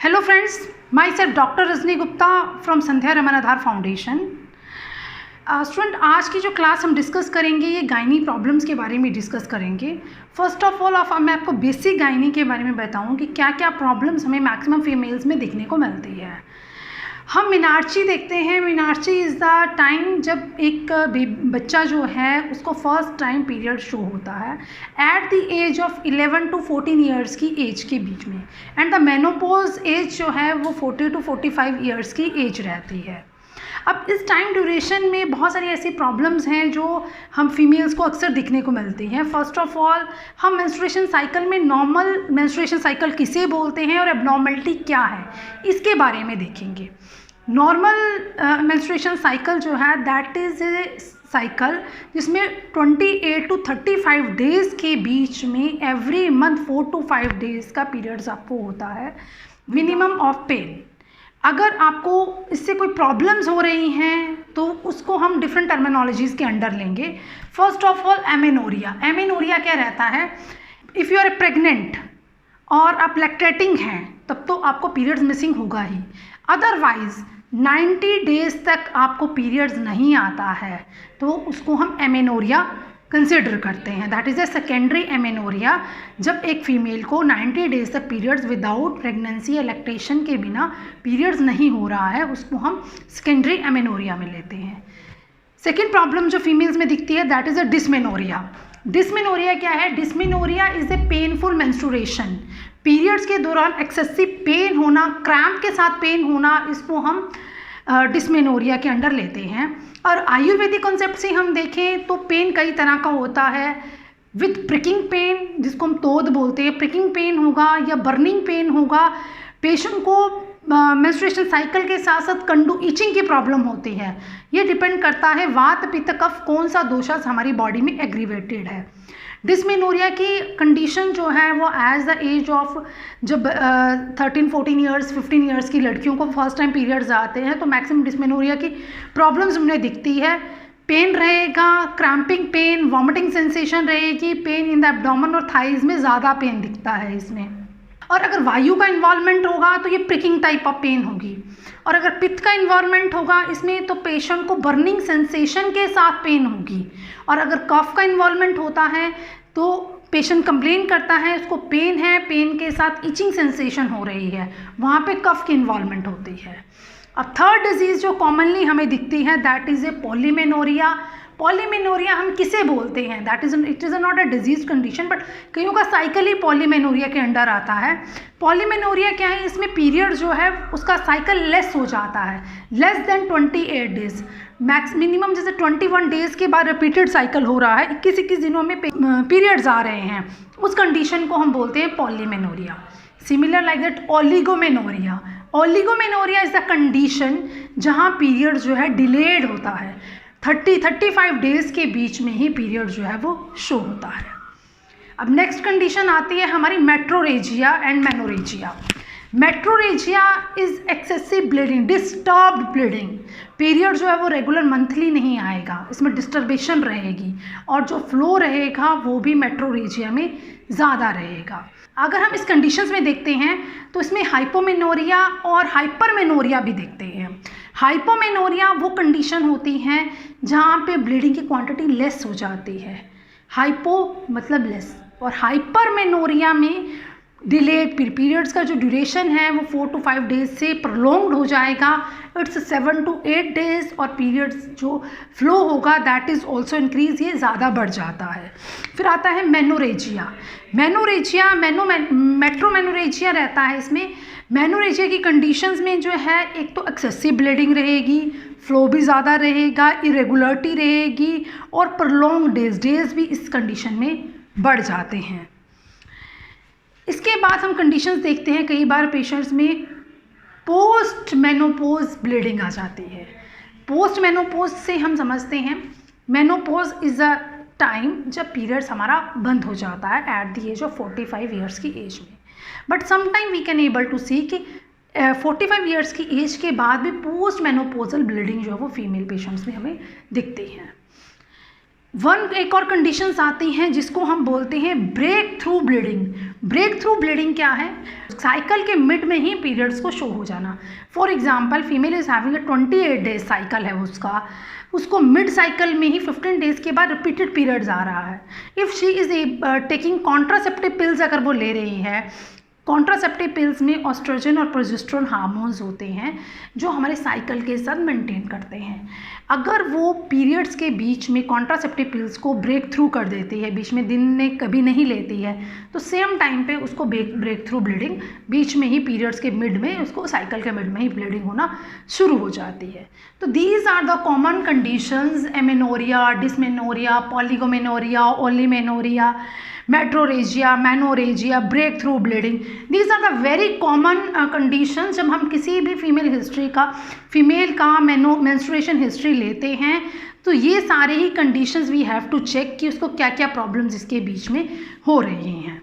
Hello friends, myself Dr. Rajni Gupta from Sandhya Raman foundation. Student, आज की जो class हम डिस्कस करेंगे ये गायनी प्रॉब्लम्स के बारे में डिस्कस करेंगे। फर्स्ट ऑफ ऑल मैं आपको बेसिक गायनी के बारे में बताऊँ कि क्या क्या प्रॉब्लम्स हमें मैक्सिमम फीमेल्स में देखने को मिलती है। हम मीनार्ची देखते हैं। मीनार्ची इज़ द टाइम जब एक बच्चा जो है उसको फर्स्ट टाइम पीरियड शो होता है at the age of 11 to 14 years की एज के बीच में, एंड द मेनोपॉज एज जो है वो 40 to 45 ईयर्स की एज रहती है। अब इस टाइम ड्यूरेशन में बहुत सारी ऐसी प्रॉब्लम्स हैं जो हम फीमेल्स को अक्सर दिखने को मिलती हैं। फर्स्ट ऑफ ऑल, हम मेंस्ट्रुएशन साइकिल में नॉर्मल मेंस्ट्रुएशन साइकिल किसे बोलते हैं और एबनॉर्मलिटी क्या है इसके बारे में देखेंगे। नॉर्मल मेंस्ट्रुएशन साइकिल जो है दैट इज़ ए साइकिल जिसमें 28 to 35 डेज़ के बीच में एवरी मंथ 4 to 5 डेज़ का पीरियड्स आपको होता है मिनिमम ऑफ पेन। अगर आपको इससे कोई प्रॉब्लम्स हो रही हैं तो उसको हम डिफरेंट टर्मिनोलॉजीज़ के अंडर लेंगे। First of all, amenorrhoea. Amenorrhoea क्या रहता है? If you are a pregnant और आप लैक्टेटिंग हैं तब तो आपको पीरियड्स मिसिंग होगा ही। अदरवाइज़ 90 डेज़ तक आपको पीरियड्स नहीं आता है तो उसको हम एमेनोरिया कंसिडर करते हैं। That is a secondary amenorrhoea. जब एक फ़ीमेल को 90 डेज़ तक पीरियड्स विदाउट प्रेगनेंसी या लैक्टेशन के बिना पीरियड्स नहीं हो रहा है उसको हम सेकेंडरी एमेनोरिया में लेते हैं। सेकेंड प्रॉब्लम जो फीमेल्स में दिखती है that is a dysmenorrhoea. Dysmenorrhoea क्या है? Dysmenorrhoea is a painful menstruation. Periods के दौरान एक्सेसिव पेन होना, क्रैम्प के साथ पेन होना, इसको हम डिस्मेनोरिया के अंडर लेते हैं। और आयुर्वेदिक कॉन्सेप्ट से हम देखें तो पेन कई तरह का होता है। विथ प्रिकिंग पेन, जिसको हम तोद बोलते हैं, प्रिकिंग पेन होगा या बर्निंग पेन होगा। पेशेंट को मेंस्ट्रुएशन साइकिल के साथ साथ कंडू इचिंग की प्रॉब्लम होती है। ये डिपेंड करता है वात पित्त कफ कौन सा दोषा हमारी बॉडी में एग्रीवेटेड है। डिस्मेनोरिया की कंडीशन जो है वो एज द एज ऑफ जब 13, 14 ईयर्स, 15 ईयर्स की लड़कियों को फर्स्ट टाइम पीरियड्स आते हैं तो मैक्सिमम डिस्मेनोरिया की प्रॉब्लम्स उन्हें दिखती है। पेन रहेगा, क्रैम्पिंग पेन, वॉमिटिंग सेंसेशन रहेगी, पेन इन द एब्डोमेन और थाइज में ज़्यादा पेन दिखता है इसमें। और अगर वायु का इन्वॉल्वमेंट होगा तो ये प्रिकिंग टाइप ऑफ पेन होगी। और अगर पित्त का इन्वॉल्वमेंट होगा इसमें तो पेशेंट को बर्निंग सेंसेशन के साथ पेन होगी। और अगर कफ का इन्वॉल्वमेंट होता है तो पेशेंट कंप्लेन करता है उसको पेन है, पेन के साथ इचिंग सेंसेशन हो रही है, वहाँ पे कफ की इन्वॉल्वमेंट होती है। अब थर्ड डिजीज़ जो कॉमनली हमें दिखती है that is A polymenorrhoea. Polymenorrhoea हम किसे बोलते हैं? That is it is not a disease condition but कईयों का साइकिल ही पॉलीमेनोरिया के अंडर आता है। पॉलीमेनोरिया क्या है? इसमें पीरियड जो है उसका साइकिल लेस हो जाता है, less than 28 days. Max minimum जैसे 21 डेज़ के बाद रिपीटेड साइकिल हो रहा है, 21 दिनों में पीरियड्स आ रहे हैं, उस कंडीशन को हम बोलते हैं polymenorrhoea. Similar like that oligomenorrhoea. Oligomenorrhoea is the condition जहाँ पीरियड जो है डिलेड होता है, 30-35 डेज़ के बीच में ही पीरियड जो है वो शो होता है। अब नेक्स्ट कंडीशन आती है हमारी metrorrhagia and menorrhagia. Metrorrhagia is excessive bleeding, disturbed bleeding. Period जो है वो रेगुलर मंथली नहीं आएगा, इसमें डिस्टर्बेशन रहेगी और जो फ्लो रहेगा वो भी मेट्रोरेजिया में ज़्यादा रहेगा। अगर हम इस कंडीशंस में देखते हैं तो इसमें हाइपोमेनोरिया और हाइपरमेनोरिया भी देखते हैं। हाइपोमेनोरिया वो कंडीशन होती हैं जहाँ पे ब्लीडिंग की क्वांटिटी लेस हो जाती है। हाइपो मतलब लेस, और हाइपरमेनोरिया में डिलेड पीरियड्स का जो ड्यूरेशन है वो 4 to 5 डेज़ से प्रोलॉन्ग्ड हो जाएगा, इट्स 7 to 8 डेज़। और पीरियड्स जो फ्लो होगा दैट इज़ ऑल्सो इंक्रीज, ये ज़्यादा बढ़ जाता है। फिर आता है मेनोरेजिया। मेनोरेजिया मेट्रोमेनोरेजिया रहता है। इसमें मेनोरेजिया की कंडीशंस में जो है एक तो एक्सेसिव ब्लीडिंग रहेगी, फ्लो भी ज़्यादा रहेगा, इरेगुलरिटी रहेगी और प्रोलॉन्ग डेज़ भी इस कंडीशन में बढ़ जाते हैं। इसके बाद हम कंडीशंस देखते हैं, कई बार पेशेंट्स में पोस्ट मेनोपोज ब्लीडिंग आ जाती है। पोस्ट मेनोपोज से हम समझते हैं मेनोपोज इज़ अ टाइम जब पीरियड्स हमारा बंद हो जाता है at the age of 45 years की एज में। But sometime we can able to see कि 45 ईयर्स की एज के बाद भी पोस्ट मेनोपोजल ब्लीडिंग जो है वो फीमेल पेशेंट्स में हमें दिखती है। एक और कंडीशंस आती हैं जिसको हम बोलते हैं breakthrough bleeding. Breakthrough bleeding क्या है? साइकिल के मिड में ही पीरियड्स को शो हो जाना। For example female is having a 28 days cycle है उसको मिड साइकिल में ही 15 डेज के बाद रिपीटेड पीरियड्स आ रहा है। If she is taking contraceptive pills, अगर वो ले रही है, कॉन्ट्रासेप्टिव पिल्स में ऑस्ट्रोजन और प्रोजेस्टेरोन हार्मोन्स होते हैं जो हमारे साइकिल के साथ मेंटेन करते हैं। अगर वो पीरियड्स के बीच में कॉन्ट्रासेप्टिव पिल्स को ब्रेक थ्रू कर देती है, बीच में दिन में कभी नहीं लेती है, तो सेम टाइम पे उसको ब्रेक थ्रू ब्लीडिंग, बीच में ही पीरियड्स के मिड में उसको साइकिल के मिड में ही ब्लीडिंग होना शुरू हो जाती है। तो these are the common conditions, amenorrhoea, dysmenorrhoea, polymenorrhoea, oligomenorrhoea, metrorrhagia, menorrhagia, breakthrough bleeding. These are the very common conditions. जब हम किसी भी फीमेल का मेंस्ट्रुएशन हिस्ट्री लेते हैं तो ये सारे ही conditions we have to check कि उसको क्या क्या प्रॉब्लम्स इसके बीच में हो रही हैं।